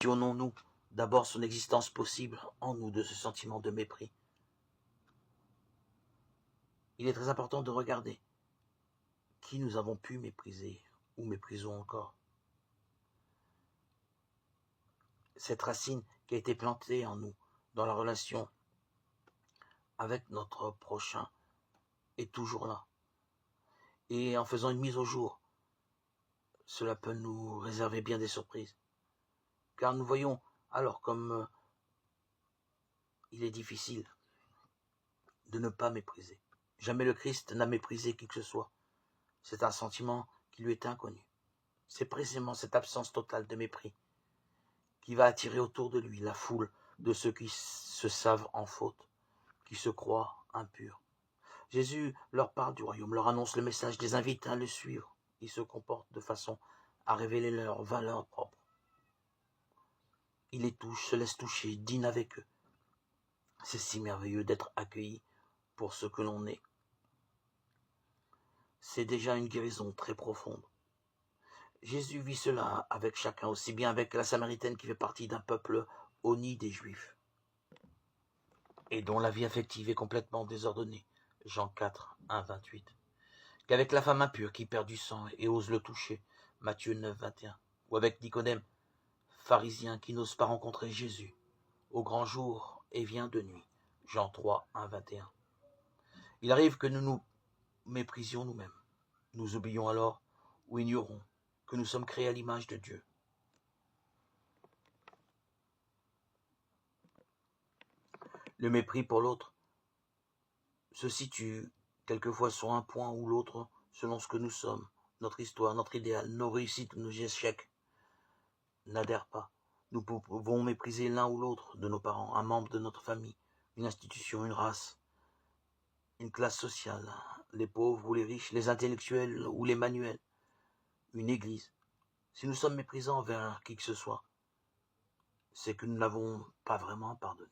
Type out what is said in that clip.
Questionnons-nous d'abord son existence possible en nous de ce sentiment de mépris. Il est très important de regarder qui nous avons pu mépriser ou méprisons encore. Cette racine qui a été plantée en nous dans la relation avec notre prochain est toujours là. Et en faisant une mise au jour, cela peut nous réserver bien des surprises. Car nous voyons alors comme il est difficile de ne pas mépriser. Jamais le Christ n'a méprisé qui que ce soit. C'est un sentiment qui lui est inconnu. C'est précisément cette absence totale de mépris qui va attirer autour de lui la foule de ceux qui se savent en faute, qui se croient impurs. Jésus leur parle du royaume, leur annonce le message, les invite à le suivre. Ils se comportent de façon à révéler leur valeur propre. Il les touche, se laisse toucher, dîne avec eux. C'est si merveilleux d'être accueilli pour ce que l'on est. C'est déjà une guérison très profonde. Jésus vit cela avec chacun, aussi bien avec la Samaritaine qui fait partie d'un peuple honni des Juifs et dont la vie affective est complètement désordonnée, Jean 4, 1, 28, qu'avec la femme impure qui perd du sang et ose le toucher, Matthieu 9, 21, ou avec Nicodème, pharisien qui n'ose pas rencontrer Jésus au grand jour et vient de nuit, Jean 3, 1, 21. Il arrive que nous nous méprisions nous-mêmes. Nous oublions alors ou ignorons que nous sommes créés à l'image de Dieu. Le mépris pour l'autre se situe quelquefois sur un point ou l'autre selon ce que nous sommes, notre histoire, notre idéal, nos réussites, nos échecs n'adhèrent pas. Nous pouvons mépriser l'un ou l'autre de nos parents, un membre de notre famille, une institution, une race, une classe sociale, les pauvres ou les riches, les intellectuels ou les manuels, une église. Si nous sommes méprisants envers qui que ce soit, c'est que nous n'avons pas vraiment pardonné.